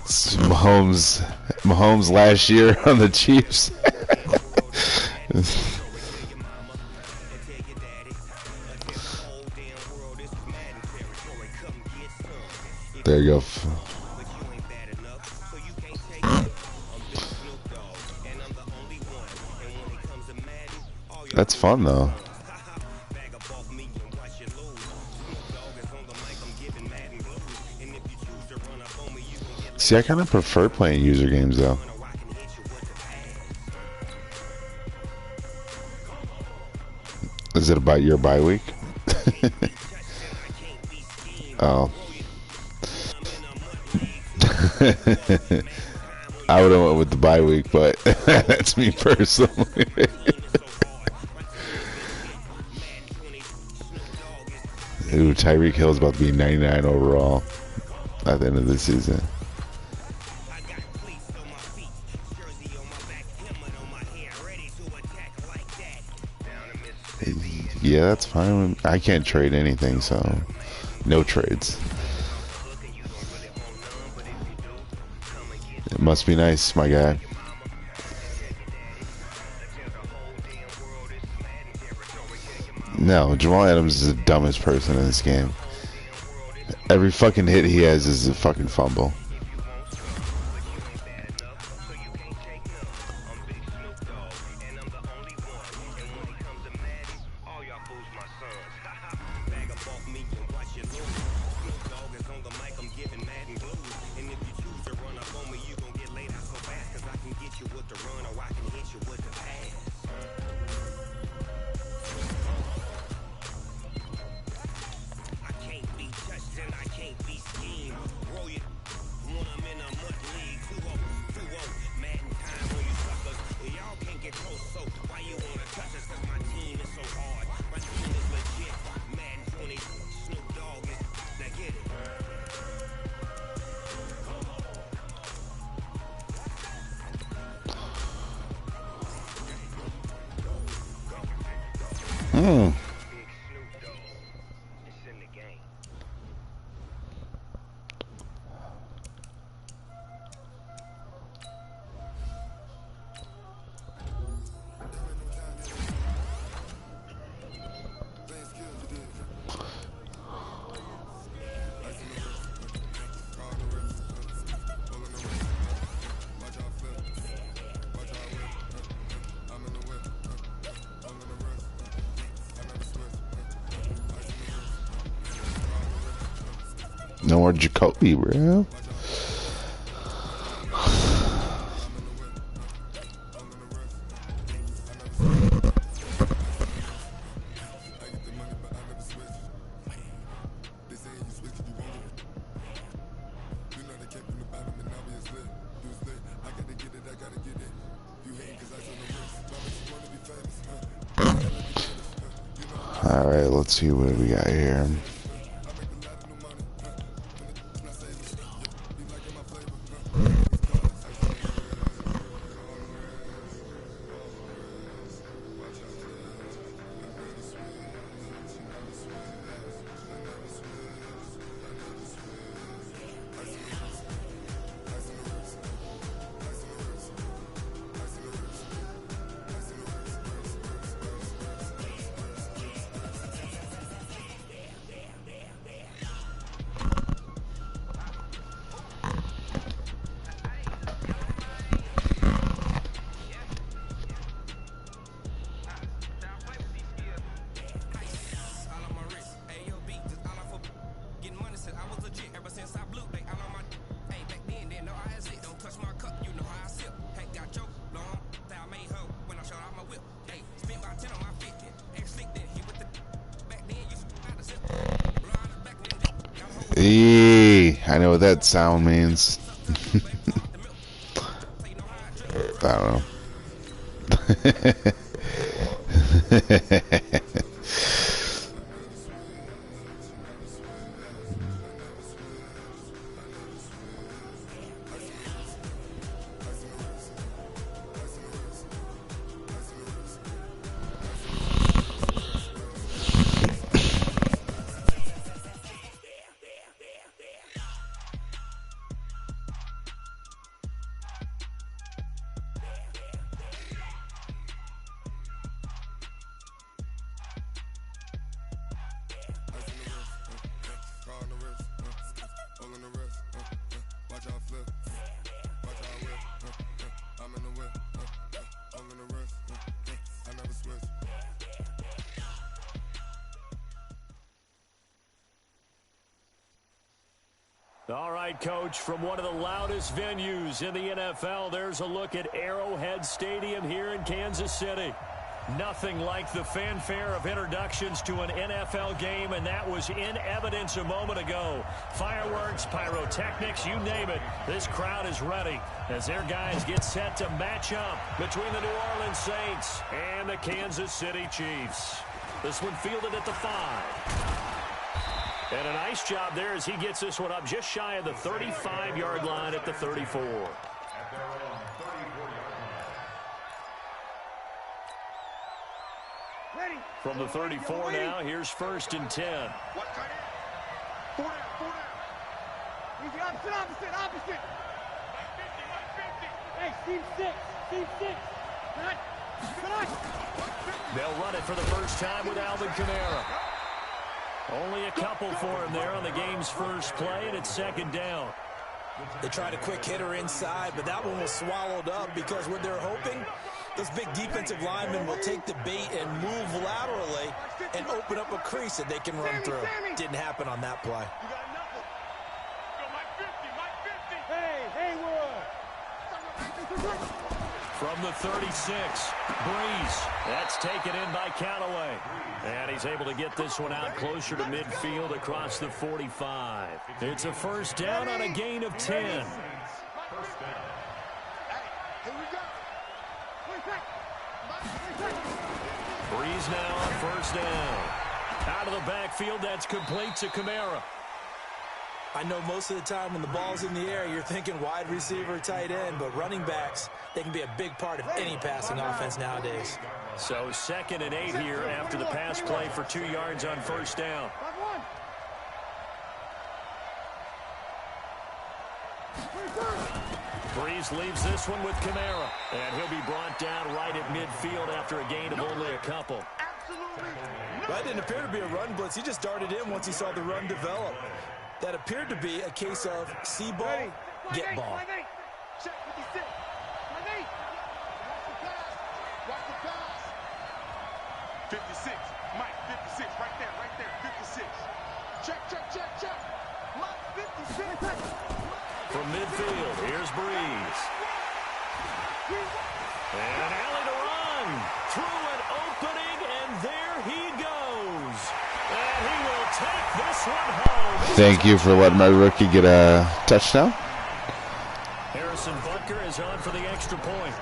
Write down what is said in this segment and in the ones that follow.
It's Mahomes last year on the Chiefs. There you go. That's fun though. See, I kind of prefer playing user games though. Is it about your bye week? Oh. I would have went with the bye week, but that's me personally. Ooh, Tyreek Hill's about to be 99 overall at the end of the season. Yeah, that's fine. I can't trade anything, so no trades. It must be nice, my guy. No, Jamal Adams is the dumbest person in this game. Every fucking hit he has is a fucking fumble. No more Jacoby, bro. All right, let's see what we got here. I know what that sound means. I don't know. All right, Coach, from one of the loudest venues in the NFL, there's a look at Arrowhead Stadium here in Kansas City. Nothing like the fanfare of introductions to an NFL game, and that was in evidence a moment ago. Fireworks, pyrotechnics, you name it. This crowd is ready as their guys get set to match up between the New Orleans Saints and the Kansas City Chiefs. This one fielded at the 5. And a nice job there as he gets this one up just shy of the 35-yard line at the 34. From the 34 now, here's 1st and 10. Opposite. Hey, team 6. They'll run it for the first time with Alvin Kamara. Only a couple for him there on the game's first play, and it's 2nd down. They tried a quick hitter inside, but that one was swallowed up because what they're hoping, those big defensive linemen will take the bait and move laterally and open up a crease that they can run through. Didn't happen on that play. From the 36, Breeze. That's taken in by Callaway. And he's able to get this one out closer to midfield across the 45. It's a 1st down on a gain of 10. Breeze now on 1st down. Out of the backfield, that's complete to Kamara. I know most of the time when the ball's in the air, you're thinking wide receiver, tight end, but running backs, they can be a big part of any passing offense nowadays. So 2nd and 8 here after the pass play for 2 yards on 1st down. Breeze leaves this one with Kamara, and he'll be brought down right at midfield after a gain of only a couple. That didn't appear to be a run blitz. He just darted in once he saw the run develop. That appeared to be a case of see ball, get ball. 56, Mike, 56, right there, 56. Check. Mike, 56. From midfield, here's Breeze. And an alley to run. Through an opening, and there he goes. And he will take this one home. Thank you for letting my rookie get a touchdown. Harrison Butker is on for the extra point.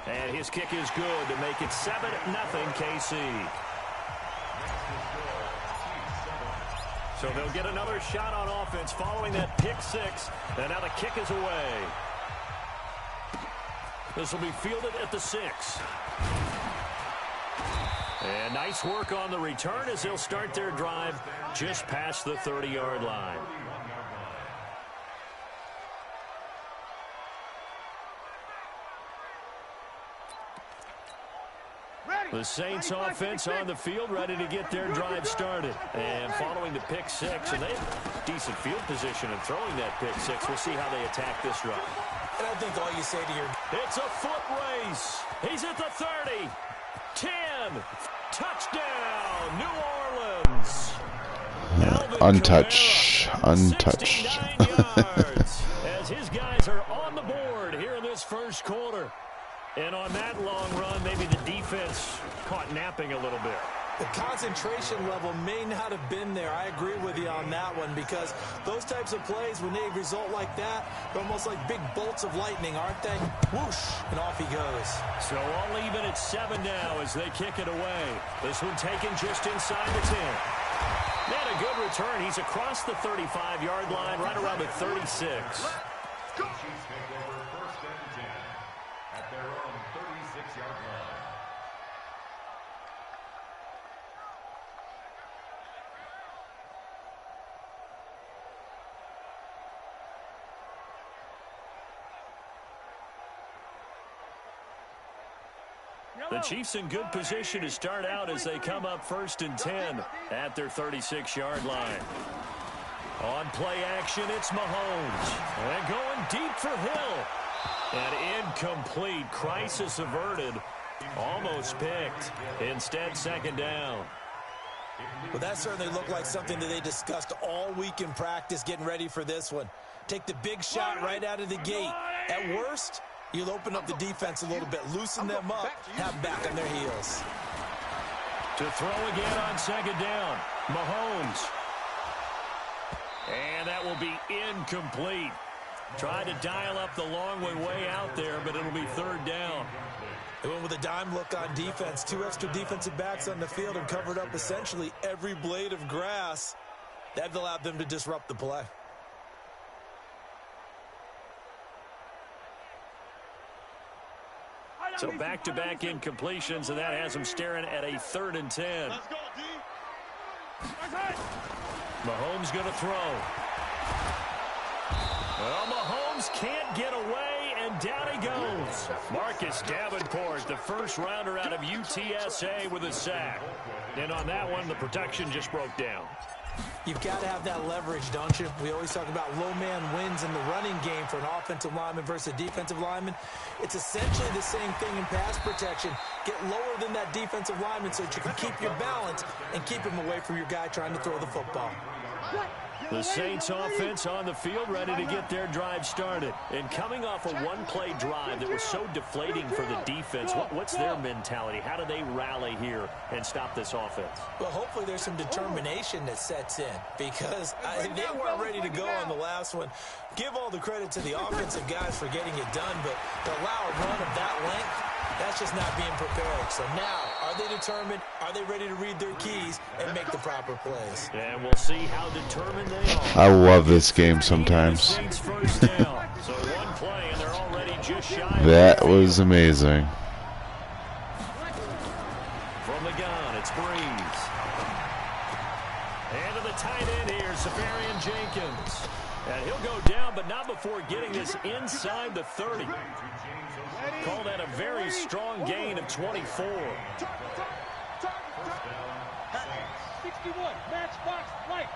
And his kick is good to make it 7-0 KC. So they'll get another shot on offense following that pick six. And now the kick is away. This will be fielded at the 6. And nice work on the return as they'll start their drive just past the 30-yard line. The Saints offense on the field, ready to get their drive started. And following the pick six, and they have decent field position and throwing that pick six. We'll see how they attack this drive. And I think all you say to your... It's a foot race. He's at the 30. 10. Touchdown, New Orleans. Untouched. 69 yards as his guys are on the board here in this first quarter. And on that long run, maybe the defense caught napping a little bit. The concentration level may not have been there. I agree with you on that one because those types of plays, when they result like that, they're almost like big bolts of lightning, aren't they? Whoosh, and off he goes. So all even at 7 now as they kick it away. This one taken just inside the 10. And a good return. He's across the 35-yard line, right around the 36. The Chiefs in good position to start out as they come up 1st and 10 at their 36-yard line. On play action, it's Mahomes. And going deep for Hill. And incomplete. Crisis averted. Almost picked. Instead, 2nd down. Well, that certainly looked like something that they discussed all week in practice getting ready for this one. Take the big shot right out of the gate. At worst, you'll open up the defense a little bit, loosen them up, have them back on their heels. To throw again on 2nd down. Mahomes. And that will be incomplete. Tried to dial up the long way out there, but it'll be 3rd down. They went with a dime look on defense. 2 extra defensive backs on the field and covered up essentially every blade of grass. That allowed them to disrupt the play. So back-to-back incompletions, and that has them staring at a 3rd and 10. Let's go, D. Mahomes going to throw. Well, Mahomes can't get away, and down he goes. Marcus Davenport, the first rounder out of UTSA with a sack. And on that one, the protection just broke down. You've got to have that leverage, don't you? We always talk about low man wins in the running game for an offensive lineman versus a defensive lineman. It's essentially the same thing in pass protection. Get lower than that defensive lineman so that you can keep your balance and keep him away from your guy trying to throw the football. The Saints offense on the field ready to get their drive started. And coming off a one-play drive that was so deflating for the defense, what's their mentality? How do they rally here and stop this offense? Well, hopefully there's some determination that sets in because they weren't ready to go on the last one. Give all the credit to the offensive guys for getting it done, but to allow a run of that length, that's just not being prepared. So now, are they determined? Are they ready to read their keys and make the proper plays? And we'll see how determined they are. I love this game sometimes. Saints first down. So one play, and they're already just shy. That was amazing. From the gun, it's Breeze. And to the tight end here, Safarian Jenkins. And he'll go down, but not before getting this inside the 30. Call that a very strong gain of 24. 61, match box, lights.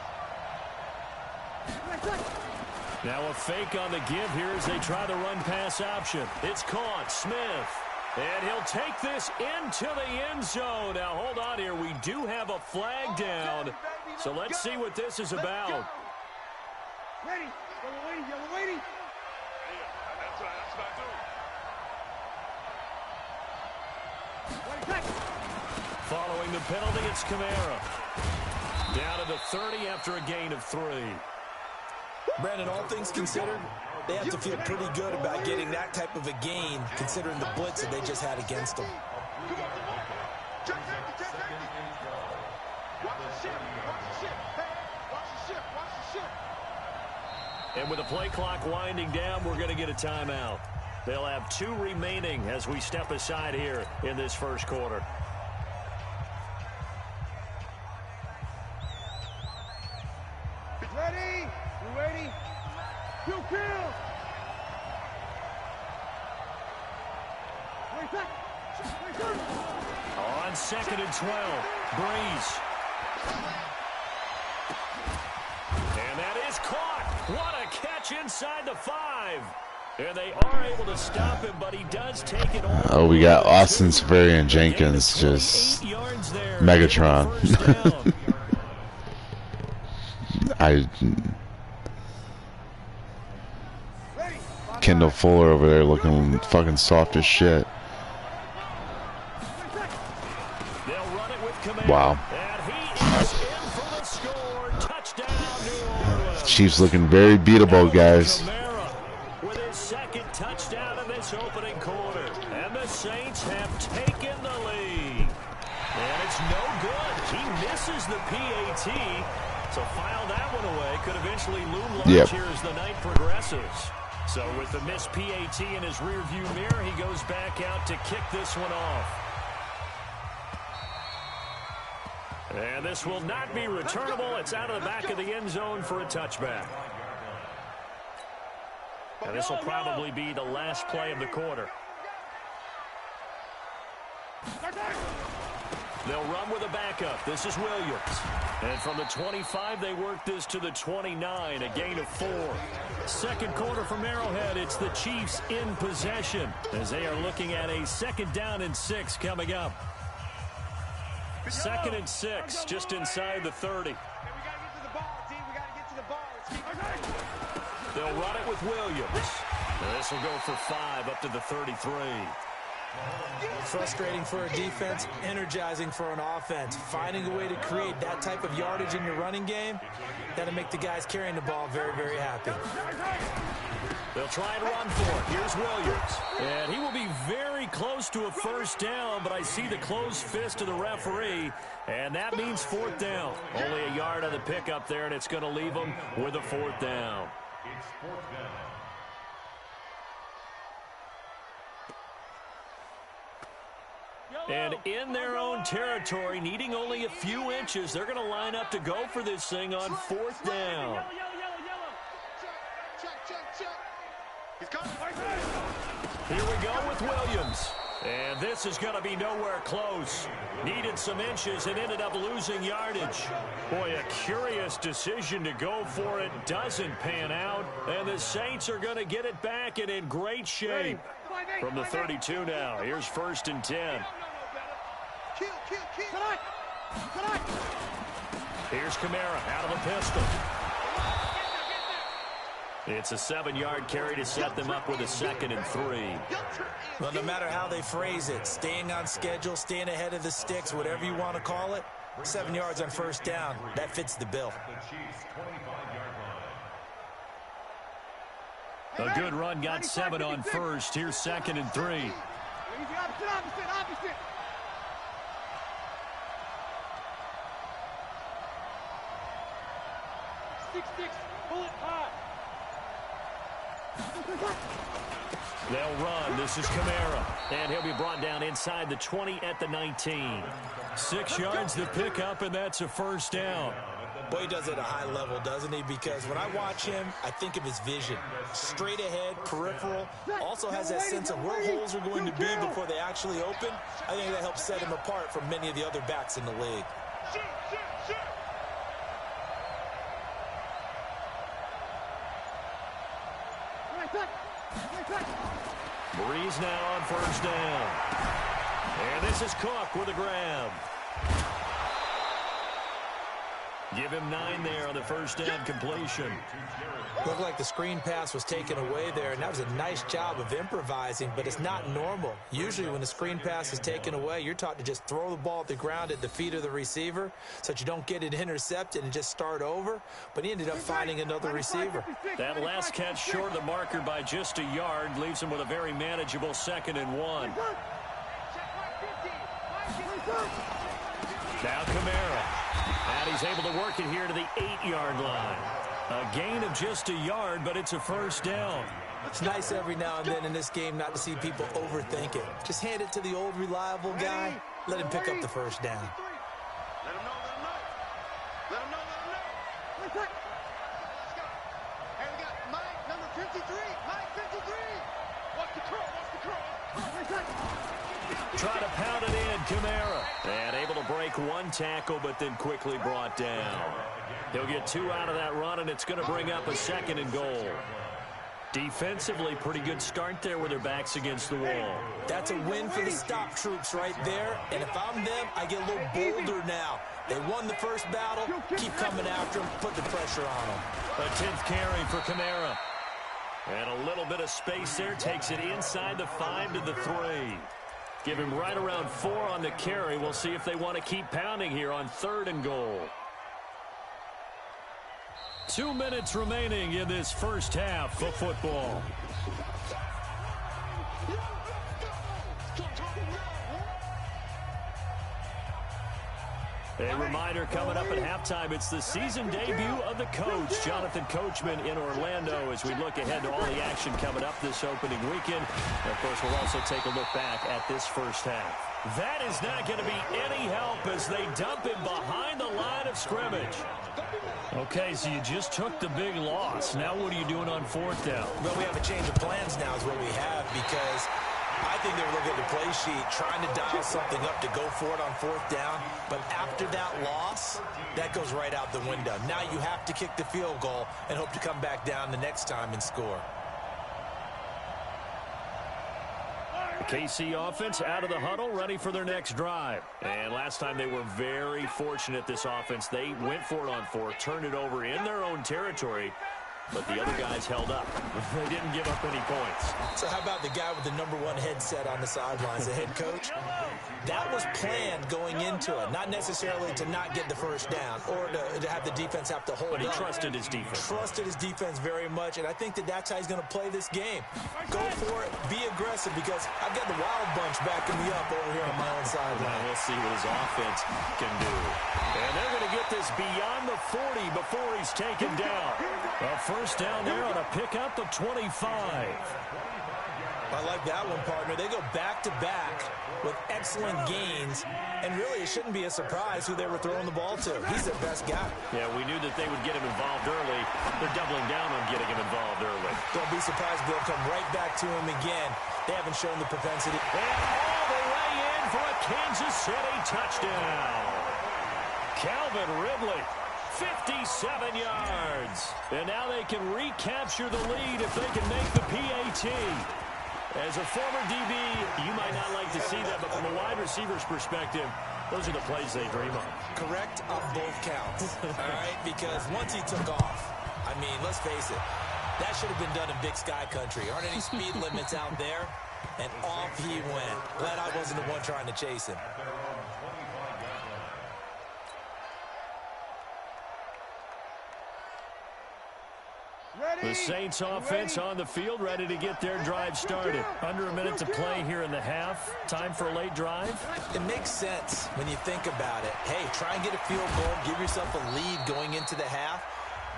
Now a fake on the give here as they try the run pass option. It's caught, Smith. And he'll take this into the end zone. Now hold on here, we do have a flag down. So let's see what this is about. Ready, yellow lady, yellow lady. That's what I do. Following the penalty, it's Kamara. Down to the 30 after a gain of 3. Brandon, all things considered, they have to feel pretty good about getting that type of a gain considering the blitz that they just had against them. Check safety. Watch the ship, watch the ship. Hey, watch the ship, watch the ship. And with the play clock winding down, we're going to get a timeout. They'll have 2 remaining as we step aside here in this first quarter. Ready? You ready? You kill! On 2nd and 12, Breeze. And that is caught. What a catch inside the 5. And they are able to stop him, but he does take it all. Oh, we got Austin Safarian Jenkins, just Megatron. Kendall Fuller over there looking fucking soft as shit. Wow. Chiefs looking very beatable, guys. With his 2nd touchdown in this opening quarter. And the Saints have taken the lead. And it's no good. He misses the PAT. So file that one away. Could eventually loom large here as the night progresses. So with the missed PAT in his rearview mirror, he goes back out to kick this one off. And this will not be returnable. It's out of the back of the end zone for a touchback. And this will probably be the last play of the quarter. They'll run with a backup. This is Williams. And from the 25, they work this to the 29, a gain of 4. Second quarter from Arrowhead, it's the Chiefs in possession as they are looking at a 2nd down and 6 coming up. 2nd and 6, just inside the 30. They'll run it with Williams. This will go for 5 up to the 33. Frustrating for a defense, energizing for an offense. Finding a way to create that type of yardage in your running game, that'll make the guys carrying the ball very, very happy. They'll try and run for it. Here's Williams. And he will be very close to a 1st down, but I see the closed fist of the referee, and that means 4th down. Only a yard on the pickup there, and it's going to leave them with a 4th down. It's 4th down. And in their own territory, needing only a few inches, they're going to line up to go for this thing on 4th down. Here we go with Williams. And this is going to be nowhere close. Needed some inches and ended up losing yardage. Boy, a curious decision to go for it. Doesn't pan out. And the Saints are going to get it back and in great shape. From the 32 now, here's 1st and 10. Here's Kamara out of the pistol. It's a 7-yard carry to set them up with a 2nd and 3. Well, no matter how they phrase it, staying on schedule, staying ahead of the sticks, whatever you want to call it, 7 yards on 1st down, that fits the bill. A good run got 7 on 1st. Here's 2nd and 3. Opposite. 6-6, pull it high. They'll run. This is Kamara. And he'll be brought down inside the 20 at the 19. 6 yards to pick up, and that's a 1st down. Boy, he does it at a high level, doesn't he? Because when I watch him, I think of his vision. Straight ahead, peripheral. Also has that sense of where holes are going to be before they actually open. I think that helps set him apart from many of the other backs in the league. Breeze now on 1st down. And this is Cook with a grab. Give him 9 there on the 1st down completion. Looked like the screen pass was taken away there, and that was a nice job of improvising, but it's not normal. Usually when the screen pass is taken away, you're taught to just throw the ball at the ground at the feet of the receiver so that you don't get it intercepted and just start over, but he ended up finding another receiver. That last catch short of the marker by just a yard leaves him with a very manageable 2nd and 1. Now Kamara. And he's able to work it here to the 8-yard line. A gain of just a yard, but it's a 1st down. It's nice every now and then in this game not to see people overthink it. Just hand it to the old reliable guy. Let him pick up the 1st down. Let him know. Let him know. Let's go. Hey, we got Mike, number 53. Mike, 53. Watch the curl. Try to pound it in, Kamara. And able to break 1 tackle, but then quickly brought down. He'll get 2 out of that run, and it's going to bring up a 2nd and goal. Defensively, pretty good start there with their backs against the wall. That's a win for the stop troops right there. And if I'm them, I get a little bolder now. They won the first battle. Keep coming after them. Put the pressure on them. A 10th carry for Kamara. And a little bit of space there. Takes it inside the 5 to the 3. Give him right around 4 on the carry. We'll see if they want to keep pounding here on 3rd and goal. 2 minutes remaining in this first half of football. A reminder coming up at halftime, it's the season debut of the coach, Jonathan Coachman in Orlando, as we look ahead to all the action coming up this opening weekend. And of course, we'll also take a look back at this first half. That is not going to be any help as they dump him behind the line of scrimmage. Okay, so you just took the big loss. Now what are you doing on 4th down? Well, we have a change of plans now is what we have, because I think they were looking at the play sheet, trying to dial something up to go for it on 4th down. But after that loss, that goes right out the window. Now you have to kick the field goal and hope to come back down the next time and score. KC offense out of the huddle, ready for their next drive. And last time they were very fortunate, this offense. They went for it on 4th, turned it over in their own territory, but the other guys held up. They didn't give up any points. So how about the guy with the #1 headset on the sidelines, the head coach? That was planned going into it, not necessarily to not get the first down or to have the defense have to hold But he up. trusted his defense. Trusted his defense very much, and I think that that's how he's going to play this game. Go for it, be aggressive, because I've got the Wild Bunch backing me up over here on my own sideline. We'll see what his offense can do. And they're going to get this beyond the 40 before he's taken down. A first down there on a pickup of 25. I like that one, partner. They go back-to-back with excellent gains, and really it shouldn't be a surprise who they were throwing the ball to. He's their best guy. Yeah, we knew that they would get him involved early. They're doubling down on getting him involved early. Don't be surprised they'll come right back to him again. They haven't shown the propensity. And all the way in for a Kansas City touchdown. Calvin Ridley, 57 yards. And now they can recapture the lead if they can make the PAT. As a former DB, you might not like to see that, but from a wide receiver's perspective, those are the plays they dream of. Correct on both counts, all right? Because once he took off, I mean, let's face it, that should have been done in Big Sky country. Aren't any speed limits out there? And off he went. Glad I wasn't the one trying to chase him. The Saints offense on the field, ready to get their drive started. Under a minute to play here in the half. Time for a late drive. It makes sense when you think about it. Hey, try and get a field goal, give yourself a lead going into the half.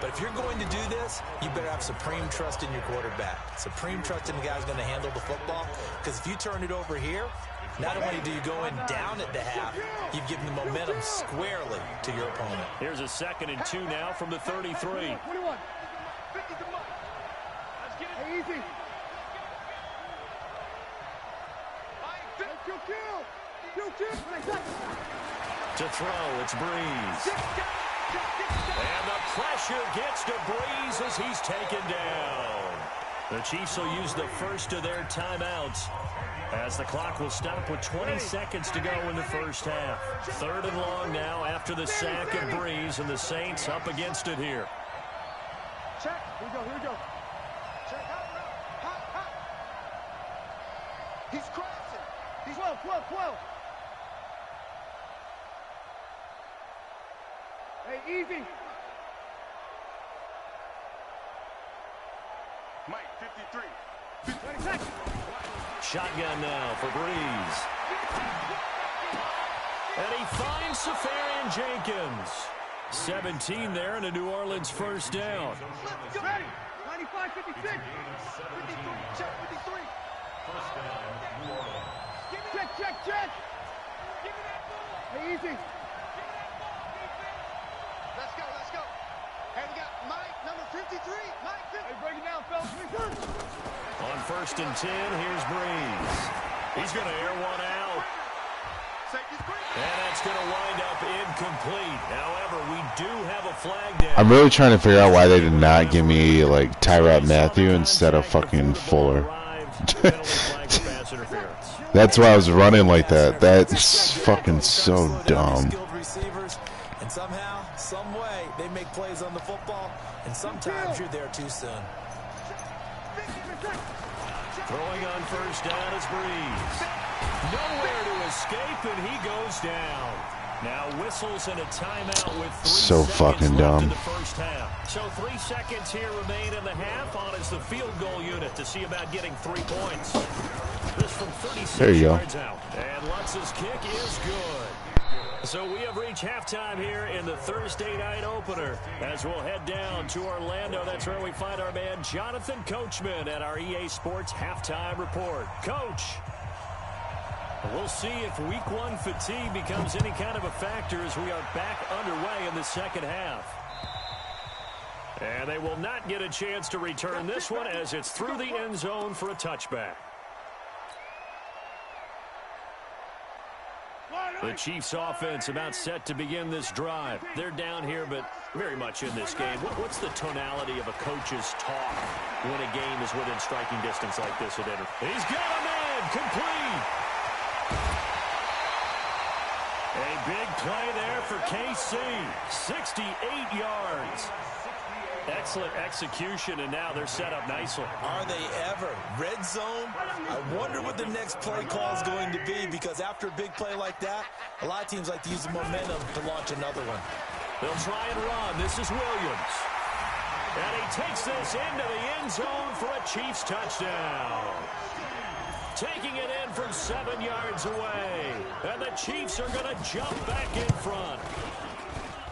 But if you're going to do this, you better have supreme trust in your quarterback. Supreme trust in the guy who's going to handle the football. Because if you turn it over here, not only do you go in down at the half, you've given the momentum squarely to your opponent. Here's a 2nd and 2 now from the 33. 21. 50 to Mike. Hey, easy. To throw, it's Breeze. And the pressure gets to Breeze as he's taken down. The Chiefs will use the first of their timeouts as the clock will stop with 20 seconds to go in the first half. 3rd and long now after the sack of Breeze, and the Saints up against it here. Check. Here we go. Here we go. Check. Hot. He's crossing. He's 12. Hey, easy. Mike, 53. 20 seconds. Shotgun now for Breeze. And he finds Safarian Jenkins. 17 there, and a New Orleans first down. Ready. 95, 56. 53. Check 53. Check. Hey, easy. Let's go. Hey, we got Mike, number 53. Mike, 50. Hey, break it down, fellas. On 1st and 10, here's Breeze. He's going to air one out. And that's going to wind up incomplete. However, we do have a flag down. I'm really trying to figure out why they did not give me, like, Tyrod Matthew instead of fucking Fuller. That's why I was running like that. That's fucking so dumb. And somehow, some way, they make plays on the football, and sometimes you're there too soon. Throwing on first down is Breeze. Nowhere to escape, and he goes down. Now whistles and a timeout with 3 so seconds fucking left dumb. in the first half. So 3 seconds here remain in the half. On is the field goal unit to see about getting 3 points. This from 36 yards out. And Lutz's kick is good. So we have reached halftime here in the Thursday night opener. As we'll head down to Orlando, that's where we find our man Jonathan Coachman at our EA Sports Halftime Report. Coach, we'll see if Week 1 fatigue becomes any kind of a factor as we are back underway in the second half. And they will not get a chance to return this one as it's through the end zone for a touchback. The Chiefs offense about set to begin this drive. They're down here, but very much in this game. What's the tonality of a coach's talk when a game is within striking distance like this at Inter? He's got a man, complete. A big play there for KC, 68 yards. Excellent execution, and now they're set up nicely. Are they ever? Red zone? I wonder what the next play call is going to be, because after a big play like that, a lot of teams like to use the momentum to launch another one. They'll try and run. This is Williams. And he takes this into the end zone for a Chiefs touchdown. Taking it in from 7 yards away. And the Chiefs are going to jump back in front.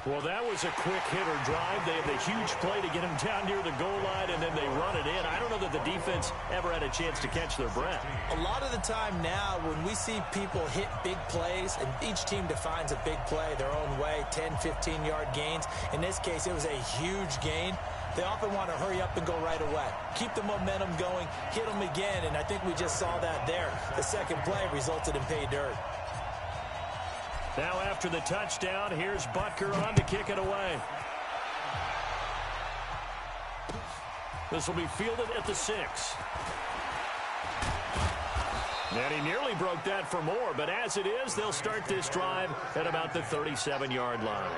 Well, that was a quick hitter drive. They have the huge play to get him down near the goal line, and then they run it in. I don't know that the defense ever had a chance to catch their breath. A lot of the time now, when we see people hit big plays, and each team defines a big play their own way, 10, 15-yard gains. In this case, it was a huge gain. They often want to hurry up and go right away. Keep the momentum going, hit them again, and I think we just saw that there. The second play resulted in pay dirt. Now after the touchdown, here's Butker on to kick it away. This will be fielded at the 6. And he nearly broke that for more, but as it is, they'll start this drive at about the 37-yard line.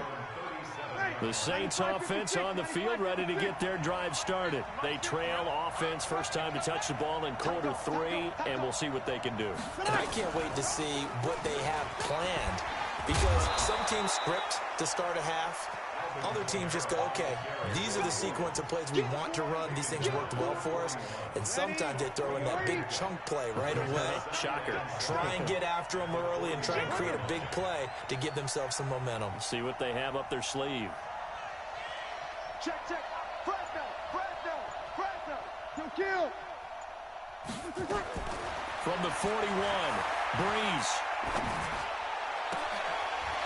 The Saints offense on the field, ready to get their drive started. They trail offense, first time to touch the ball in quarter 3, and we'll see what they can do. And I can't wait to see what they have planned, because some teams script to start a half. Other teams just go, okay, these are the sequence of plays we want to run. These things worked well for us. And sometimes they throw in that big chunk play right away. Shocker. Try and get after them early and try and create a big play to give themselves some momentum. See what they have up their sleeve. Check. Fresno. Don't kill. From the 41, Breeze.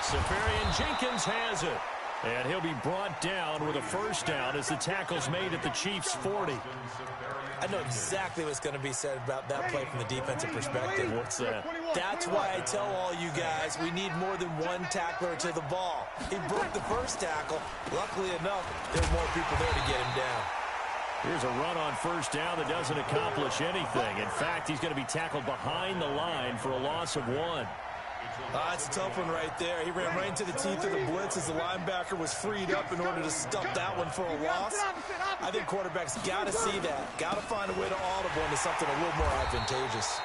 Safarian Jenkins has it. And he'll be brought down with a first down as the tackle's made at the Chiefs' 40. I know exactly what's going to be said about that play from the defensive perspective. What's that? That's why I tell all you guys we need more than one tackler to the ball. He broke the first tackle. Luckily enough, there's more people there to get him down. Here's a run on first down that doesn't accomplish anything. In fact, he's going to be tackled behind the line for a loss of 1. It's a tough one right there. He ran right into the teeth of the blitz as the linebacker was freed up in order to stuff that one for a loss. I think quarterbacks got to see that. Got to find a way to audible into something a little more advantageous.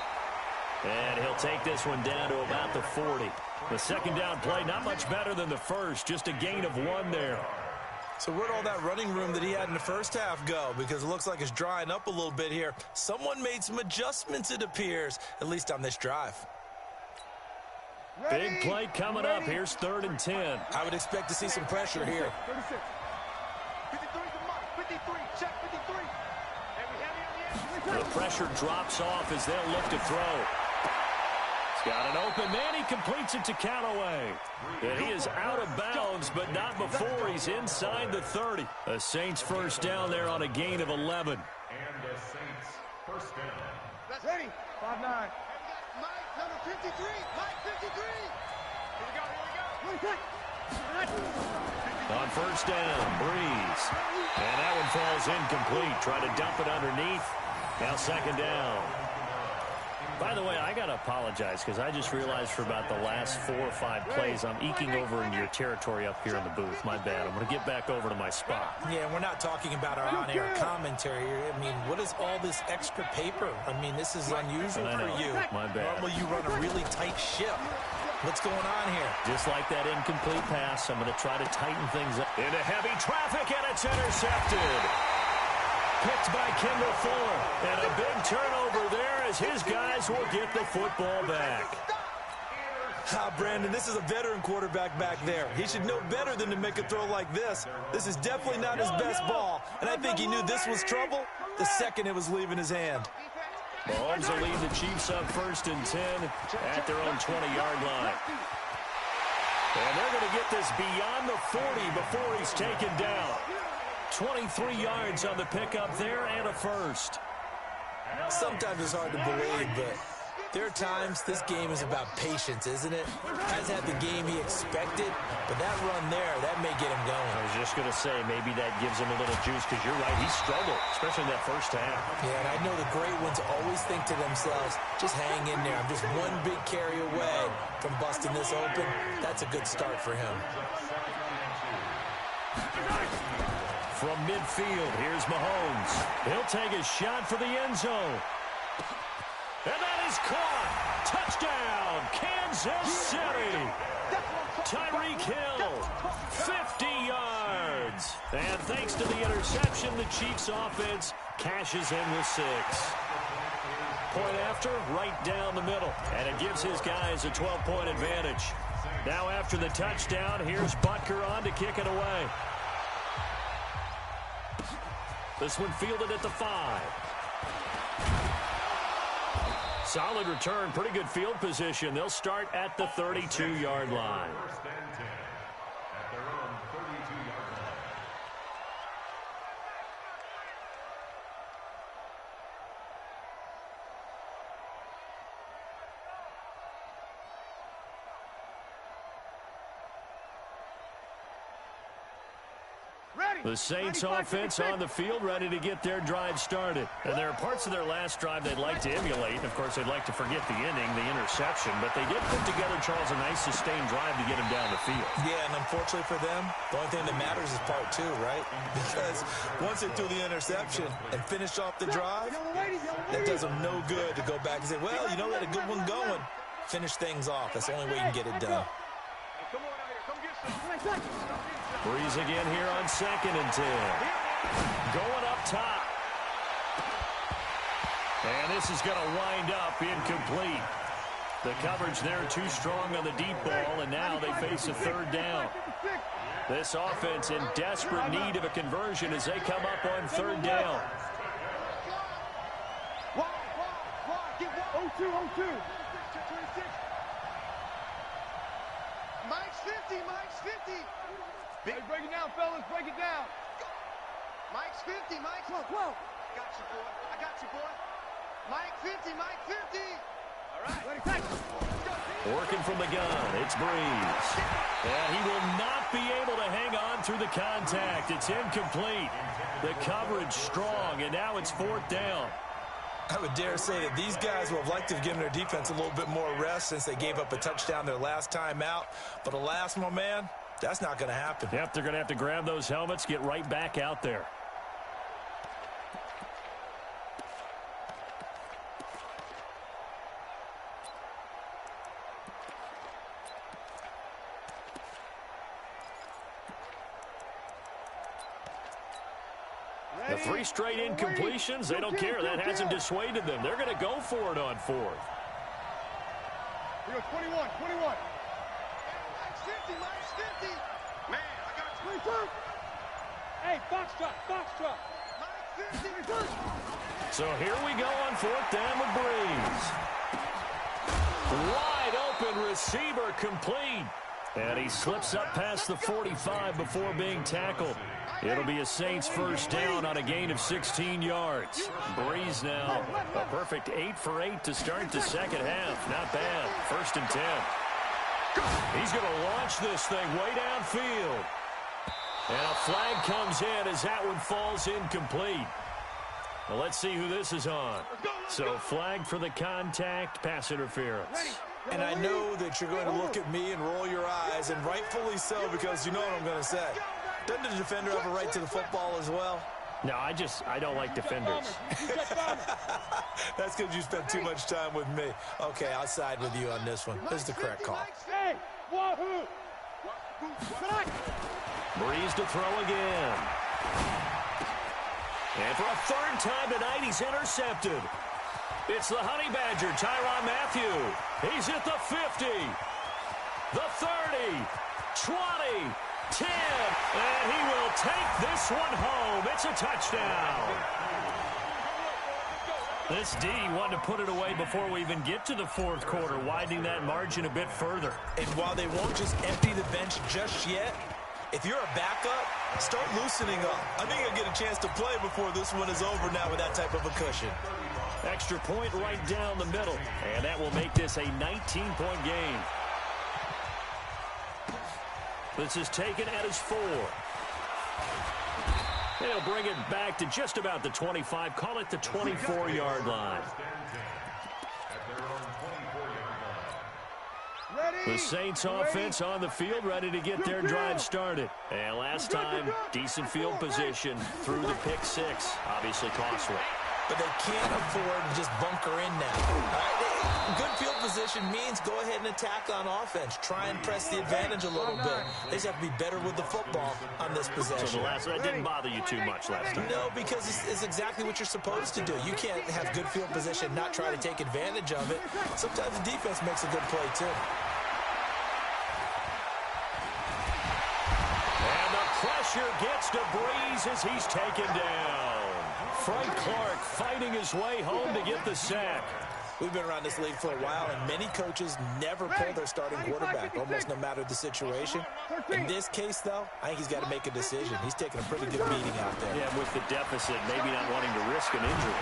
And he'll take this one down to about the 40. The second down play, not much better than the first. Just a gain of 1 there. So where'd all that running room that he had in the first half go? Because it looks like it's drying up a little bit here. Someone made some adjustments, it appears, at least on this drive. Big play coming up. Here's 3rd and 10. I would expect to see some pressure here. 36. 53 to Mike. 53. Check 53. The pressure drops off as they'll look to throw. He's got an open man. He completes it to Callaway. And he is out of bounds, but not before he's inside the 30. The Saints first down there on a gain of 11. And the Saints first down. Ready. 5-9. Mike, number 53. Mike, 53. Here we go. On first down, Breeze. And that one falls incomplete. Try to dump it underneath. Now second down. By the way, I got to apologize because I just realized for about the last 4 or 5 plays, I'm eking over into your territory up here in the booth. My bad. I'm going to get back over to my spot. Yeah, we're not talking about our on-air commentary. I mean, what is all this extra paper? I mean, this is unusual for you. My bad. Normally, you run a really tight ship. What's going on here? Just like that incomplete pass, I'm going to try to tighten things up. Into heavy traffic, and it's intercepted. Picked by Kendall Fuller. And a big turnover there as his guys will get the football back. Brandon, this is a veteran quarterback back there. He should know better than to make a throw like this. This is definitely not his best ball. And I think he knew this was trouble the second it was leaving his hand. Mahomes will lead the Chiefs up 1st and 10 at their own 20-yard line. And they're going to get this beyond the 40 before he's taken down. 23 yards on the pickup there and a first. Sometimes it's hard to believe, but There are times this game is about patience, isn't it? Hasn't had the game he expected, but that run there, that may get him going. I was just going to say, maybe that gives him a little juice, because you're right, he struggled, especially in that first half. Yeah, and I know the great ones always think to themselves, just hang in there. I'm just one big carry away from busting this open. That's a good start for him. From midfield, here's Mahomes. He'll take a shot for the end zone. And that is caught. Touchdown, Kansas City. Tyreek Hill, 50 yards. And thanks to the interception, the Chiefs offense cashes in with 6. Point after, right down the middle. And it gives his guys a 12-point advantage. Now after the touchdown, here's Butker on to kick it away. This one fielded at the 5. Solid return, pretty good field position. They'll start at the 32-yard line. First and 10 at their own 32-yard line. The Saints offense on the field, ready to get their drive started. And there are parts of their last drive they'd like to emulate. Of course, they'd like to forget the inning, the interception. But they did put together, Charles, a nice sustained drive to get him down the field. Yeah, and unfortunately for them, the only thing that matters is part 2, right? Because once they threw the interception and finished off the drive, that does them no good to go back and say, well, you know, they had a good one going. Finish things off. That's the only way you can get it done. Come on out here. Come get some. Breeze again here on 2nd and 10. Going up top. And this is going to wind up incomplete. The coverage there too strong on the deep ball, and now they face a 3rd down. This offense in desperate need of a conversion as they come up on 3rd down. 0-2. Mike's 50. Mike's 50. Hey, break it down, fellas. Break it down. Mike's 50. Mike's 12. I got you, boy. I got you, boy. Mike 50. Mike 50. All right. Ready, take. Working from the gun, it's Breeze. Yeah, he will not be able to hang on through the contact. It's incomplete. The coverage strong, and now it's 4th down. I would dare say that these guys would have liked to have given their defense a little bit more rest since they gave up a touchdown their last time out. But alas, my man, that's not going to happen. Yep, they're going to have to grab those helmets, get right back out there. The 3 straight incompletions, they don't care. That hasn't dissuaded them. They're going to go for it on 4th. Here goes 21. Mike's 50. Mike's 50. Man, I got 22. Hey, box truck. Mike's 50. So here we go on 4th down with Breeze. Wide open receiver complete. And he slips up past the 45 before being tackled. It'll be a Saints 1st down on a gain of 16 yards. Breeze now a perfect 8 for 8 to start the 2nd half. Not bad. 1st and 10. He's going to launch this thing way downfield. And a flag comes in as that one falls incomplete. Well, let's see who this is on. So flag for the contact, pass interference. And I know that you're going to look at me and roll your eyes, and rightfully so, because you know what I'm going to say. Doesn't the defender have a right to the football as well? No, I don't like defenders. That's because you spent too much time with me. Okay, I'll side with you on this one. This is the correct call. Breeze to throw again. And for a 3rd time tonight, he's intercepted. It's the Honey Badger, Tyrann Mathieu. He's at the 50, the 30, 20, 10, and he will take this one home. It's a touchdown. This D wanted to put it away before we even get to the 4th quarter, widening that margin a bit further. And while they won't just empty the bench just yet, if you're a backup, start loosening up. I think you'll get a chance to play before this one is over now with that type of a cushion. Extra point right down the middle. And that will make this a 19-point game. This is taken at his 4. They'll bring it back to just about the 25. Call it the 24-yard line. The Saints offense on the field, ready to get their drive started. And last time, decent field position through the pick 6. Obviously costly. But they can't afford to just bunker in now. Good field position means go ahead and attack on offense. Try and press the advantage a little bit. They just have to be better with the football on this possession. So that didn't bother you too much last time? No, because it's exactly what you're supposed to do. You can't have good field position, not try to take advantage of it. Sometimes the defense makes a good play, too. And the pressure gets to Breeze as he's taken down. Frank Clark fighting his way home to get the sack. We've been around this league for a while, and many coaches never pull their starting quarterback, almost no matter the situation. In this case, though, I think he's got to make a decision. He's taking a pretty good beating out there. Yeah, with the deficit, maybe not wanting to risk an injury.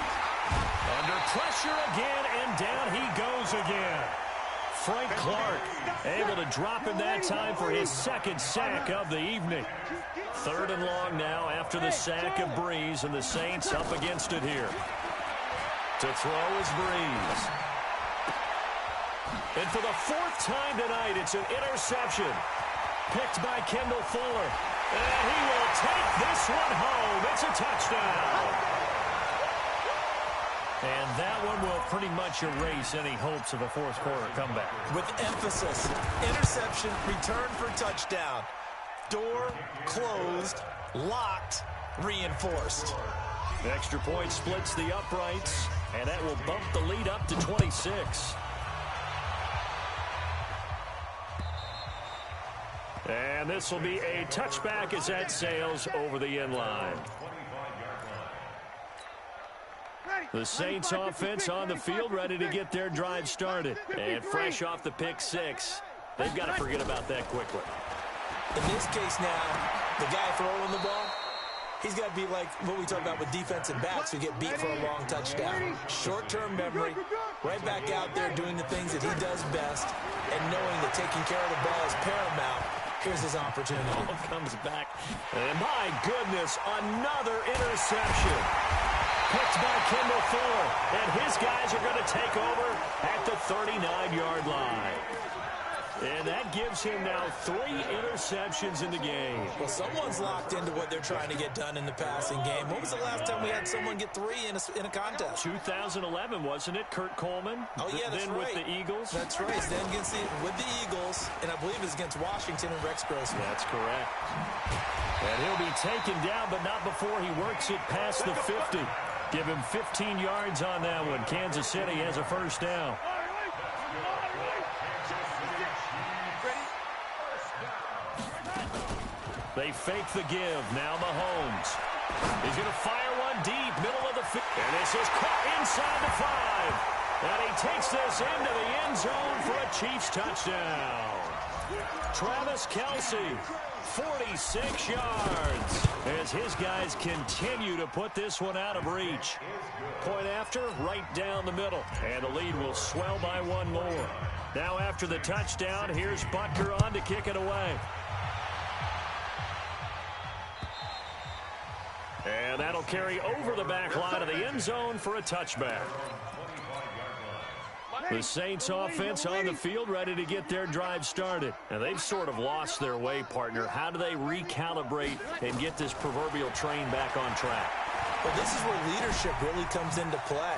Under pressure again, and down he goes again. Frank Clark able to drop him that time for his second sack of the evening. 3rd and long now after the sack of Breeze, and the Saints up against it here. To throw is Breeze. And for the 4th time tonight, it's an interception. Picked by Kendall Fuller. And he will take this one home. It's a touchdown. And that one will pretty much erase any hopes of a 4th quarter comeback. With emphasis, interception, return for touchdown. Door closed, locked, reinforced. The extra point splits the uprights, and that will bump the lead up to 26. And this will be a touchback as that sails over the end line. The Saints offense on the field, ready to get their drive started. And fresh off the pick 6, they've got to forget about that quickly. In this case now, the guy throwing the ball, he's got to be like what we talk about with defensive backs who get beat for a long touchdown. Short-term memory, right back out there doing the things that he does best, and knowing that taking care of the ball is paramount. Here's his opportunity. Ball comes back, and my goodness, another interception. Picked by Kendall Fuller, and his guys are going to take over at the 39-yard line. And that gives him now 3 interceptions in the game. Well, someone's locked into what they're trying to get done in the passing game. When was the last time we had someone get 3 in a contest? 2011, wasn't it? Kurt Coleman. Oh, yeah, that's then right. With the Eagles. That's right. Then with the Eagles, and I believe it's against Washington and Rex Grossman. That's correct. And he'll be taken down, but not before he works it past the 50. Give him 15 yards on that one. Kansas City has a first down. They fake the give. Now Mahomes. He's going to fire one deep, middle of the field. And this is caught inside the 5. And he takes this into the end zone for a Chiefs touchdown. Travis Kelce, 46 yards, as his guys continue to put this one out of reach. Point after, right down the middle. And the lead will swell by 1 more. Now after the touchdown, here's Butker on to kick it away. And that'll carry over the back line of the end zone for a touchback. The Saints offense on the field, ready to get their drive started. And they've sort of lost their way, partner. How do they recalibrate and get this proverbial train back on track? Well, this is where leadership really comes into play.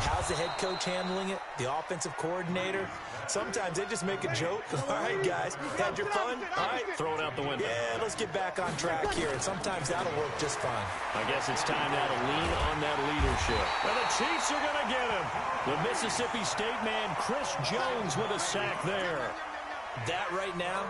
How's the head coach handling it? The offensive coordinator? Sometimes they just make a joke. All right, guys, had your fun? All right. Throw it out the window. Yeah, let's get back on track here. And sometimes that'll work just fine. I guess it's time now to lean on that leadership. And the Chiefs are going to get him. The Mississippi State man, Chris Jones, with a sack there. That right now,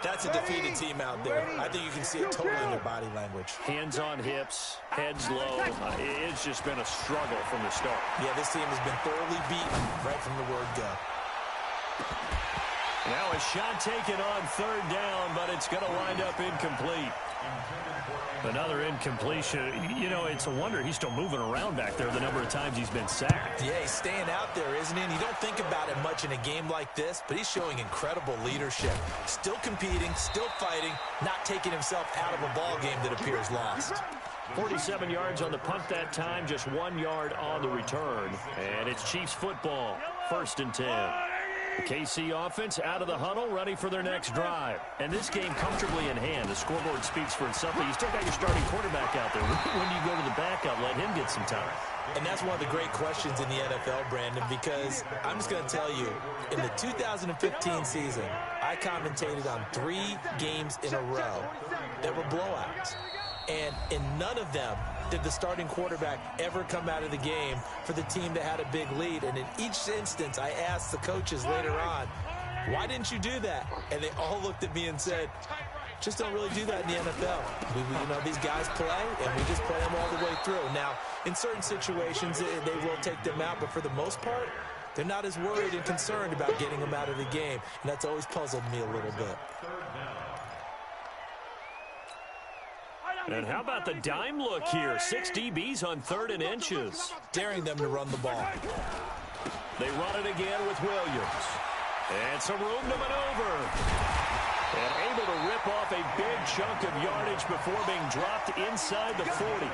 that's a defeated team out there. I think you can see it totally in their body language. Hands on hips, heads low. It's just been a struggle from the start. Yeah, this team has been thoroughly beaten right from the word go. Now a shot taken on third down, but it's going to wind up incomplete. Another incompletion. You know, it's a wonder he's still moving around back there the number of times he's been sacked. Yeah, he's staying out there, isn't he? And you don't think about it much in a game like this, but he's showing incredible leadership. Still competing, still fighting, not taking himself out of a ball game that appears lost. 47 yards on the punt that time, just 1 yard on the return. And it's Chiefs football, 1st and 10. The KC offense out of the huddle, ready for their next drive. And this game comfortably in hand. The scoreboard speaks for itself, but you still got your starting quarterback out there. When do you go to the backup, let him get some time? And that's one of the great questions in the NFL, Brandon, because I'm just going to tell you, in the 2015 season, I commentated on 3 games in a row that were blowouts. And in none of them did the starting quarterback ever come out of the game for the team that had a big lead. And in each instance, I asked the coaches later on, why didn't you do that? And they all looked at me and said, just don't really do that in the NFL. You know, these guys play, and we just play them all the way through. Now, in certain situations, they will take them out, but for the most part, they're not as worried and concerned about getting them out of the game. And that's always puzzled me a little bit. And how about the dime look here? 6 DBs on 3rd and inches. Daring them to run the ball. They run it again with Williams. And some room to maneuver. And able to rip off a big chunk of yardage before being dropped inside the 40.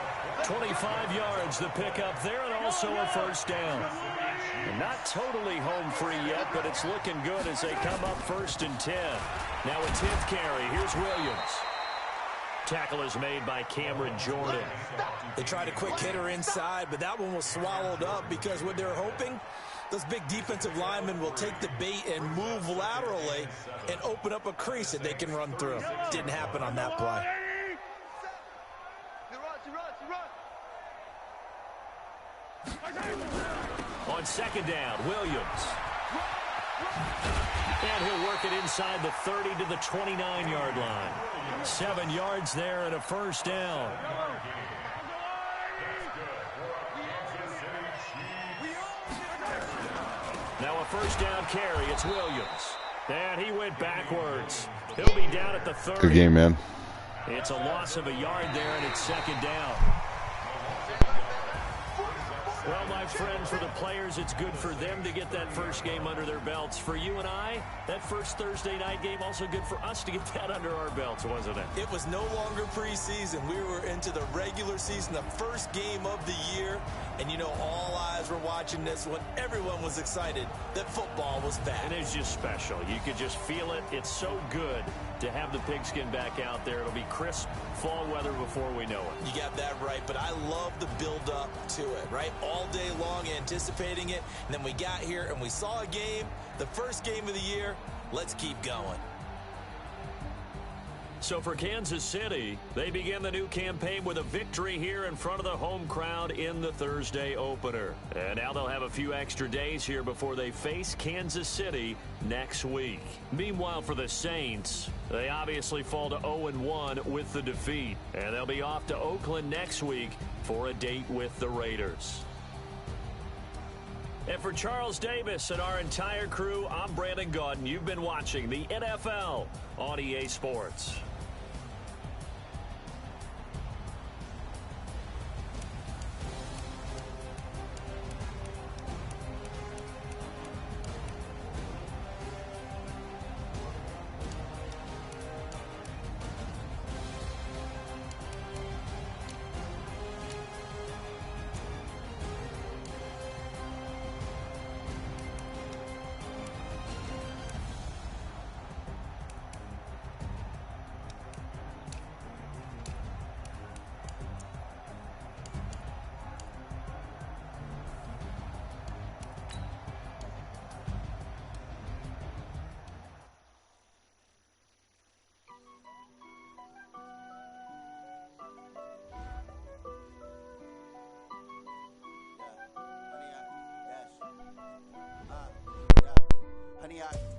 25 yards the pickup there, and also a 1st down. And not totally home free yet, but it's looking good as they come up 1st and 10. Now a 10th carry. Here's Williams. Tackle is made by Cameron Jordan. They tried a quick hitter inside, but that one was swallowed up because what they're hoping, those big defensive linemen will take the bait and move laterally and open up a crease that they can run through. Didn't happen on that play. On 2nd down, Williams. And he'll work it inside the 30 to the 29-yard line. 7 yards there and a 1st down. Now a 1st down carry. It's Williams. And he went backwards. He'll be down at the 30. Good game, man. It's a loss of a yard there, and it's 2nd down. Well, my friend, for the players, it's good for them to get that first game under their belts. For you and I, that first Thursday night game, also good for us to get that under our belts, wasn't it? It was no longer preseason. We were into the regular season, the first game of the year. And, you know, all eyes were watching this one. Everyone was excited that football was back. And it's just special. You could just feel it. It's so good to have the pigskin back out there. It'll be crisp fall weather before we know it. You got that right, but I love the build-up to it, right? All day long anticipating it, and then we got here and we saw a game, the first game of the year. Let's keep going. So for Kansas City, they begin the new campaign with a victory here in front of the home crowd in the Thursday opener. And now they'll have a few extra days here before they face Kansas City next week. Meanwhile, for the Saints, they obviously fall to 0-1 with the defeat. And they'll be off to Oakland next week for a date with the Raiders. And for Charles Davis and our entire crew, I'm Brandon Gaudin. You've been watching the NFL on EA Sports.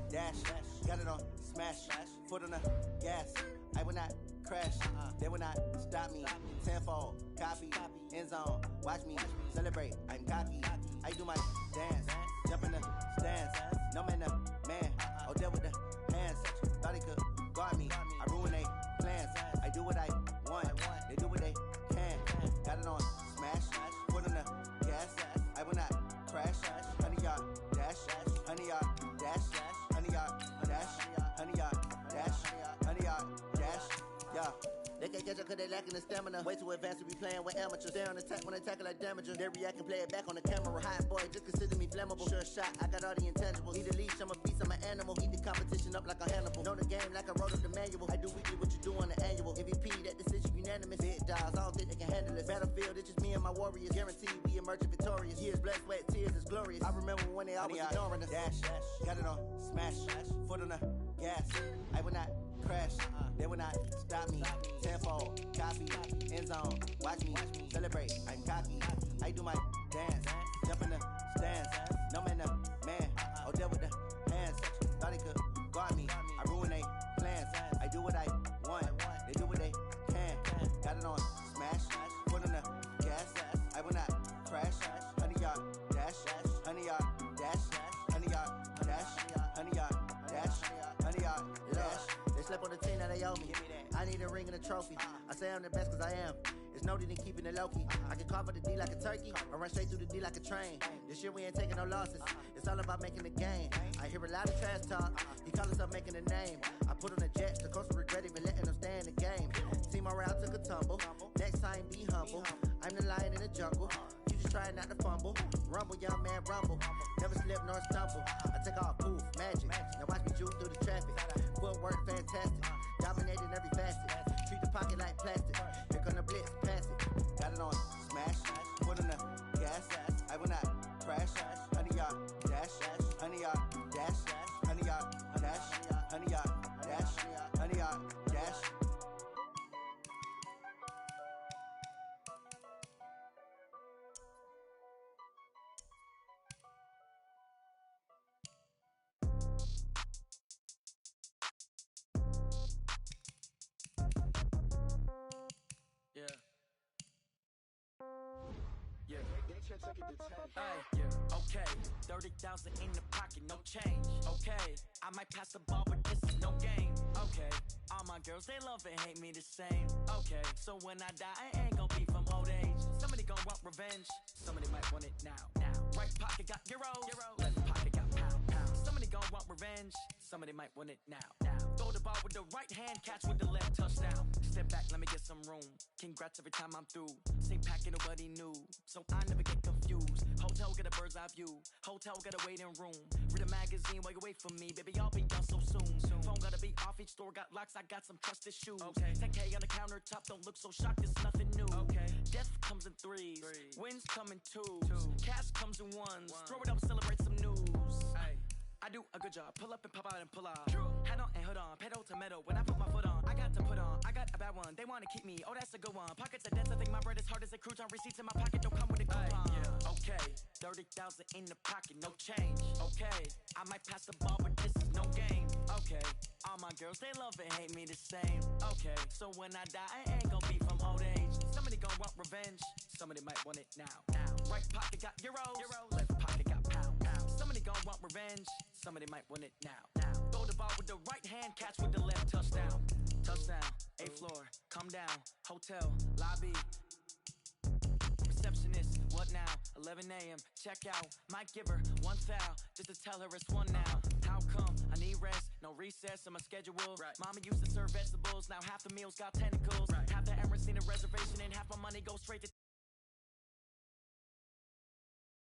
Dash, got it on smash, foot on the gas. I will not crash, they will not stop me. Tenfold, copy, end zone, watch me celebrate. I'm cocky, I do my dance, jump in the stands. No man, the man, oh, there with the dash, 100 yard dash, 100 yard dash, 100 yard dash, 100 yard dash, yeah. They can't catch up cause they lacking the stamina. Way too advanced to be playing with amateurs. Stay on attack when they tackle like damagers. They react and play it back on the camera. Hot boy, just consider me flammable. Sure shot, I got all the intangibles. Need a leash, I'm a beast, I'm an animal. Eat the competition up like a Hannibal. Know the game like I wrote up the manual. I do weekly what you do on the annual. MVP, that decision unanimous. Big dogs, I don't think they can handle it. Battlefield, it's just me and my warriors. Guaranteed we emerging victorious. Years, blood, sweat, tears, it's glorious. I remember when they always ignoring us. Dash, got it on, smash, foot on the gas. I will not crash, they will not stop me. Tenfold, copy, end zone, watch me celebrate. I'm cocky, I do my dance, jump in the stands. No man, man, oh deal with the hands. Thought he could guard me, I ruin they plans. I do what I want, they do what they can. Got it on smash, foot on the gas. I will not crash, 100 yard dash, 100 yard dash, 100 yard dash, 100 yard dash, 100 yard dash. They slept on the team that they owe me. I need a ring and a trophy. I say I'm the best cause I am. It's no need in keeping it low key. I can carve up the D like a turkey, or run straight through the D like a train. This year we ain't taking no losses. It's all about making the game. I hear a lot of trash talk. He call himself making a name. I put on the Jets. The coach will regret even letting them stay in the game. Team morale took a tumble. Next time be humble. I'm the lion in the jungle. You just try not to fumble. Rumble, young man, rumble. Never slip nor stumble. I take off, poof, magic. Now watch me juke through the traffic. Footwork fantastic. Dominating every facet. Treat the pocket like plastic. Here come the blitz, pass it. Got it on smash. Foot on the gas. I will not crash. 100 yard dash. 100 yard dash. 100 yard dash. 100 yard dash. 100 yard dash. Yeah. Yeah. Hey, yeah. Okay. 30,000 in the pocket, no change. Okay. I might pass the ball, but this is no game. Okay. All my girls, they love and hate me the same. Okay. So when I die, I ain't gon' be from old age. Somebody gon' want revenge. Somebody might want it now. Right pocket got euros. Left pocket got pound. Somebody gon' want revenge. Somebody might want it now. Throw the ball with the right hand, catch with the left, touchdown. Step back, let me get some room. Congrats every time I'm through. Same packet, nobody knew, so I never get confused. Hotel get a bird's eye view. Hotel get a waiting room. Read a magazine while you wait for me, baby. I'll be done so soon. Phone gotta be off. Each store got locks. I got some trusted shoes. Okay. 10K on the countertop. Don't look so shocked. It's nothing new. Okay. Death comes in threes. Wins come in twos. Cash comes in ones. Throw it up, celebrate some news. Hey. I do a good job. Pull up and pop out and pull out. Head on and hood on. Pedal to metal. When I put my foot on, I got to put on. I got a bad one. They want to keep me. Oh, that's a good one. Pockets are dense. I think my bread is hard as a crouton. Receipts in my pocket don't come with a coupon. Yeah. Okay. 30,000 in the pocket. No change. Okay. I might pass the ball, but this is no game. Okay. All my girls, they love and hate me the same. Okay. So when I die, I ain't gonna be from old age. Somebody gon' want revenge. Somebody might want it now. Right pocket got euros. Left pocket got pound. Somebody gon' want revenge. Somebody might want it now. Throw the ball with the right hand, catch with the left, touchdown. Touchdown, 8th floor, come down. Hotel, lobby. Receptionist, what now? 11 a.m., check out. Might give her one foul, just to tell her it's one now. How come? I need rest, no recess in my schedule. Right. Mama used to serve vegetables, now half the meals got tentacles. Right. Half the Emirates need a reservation and half my money goes straight to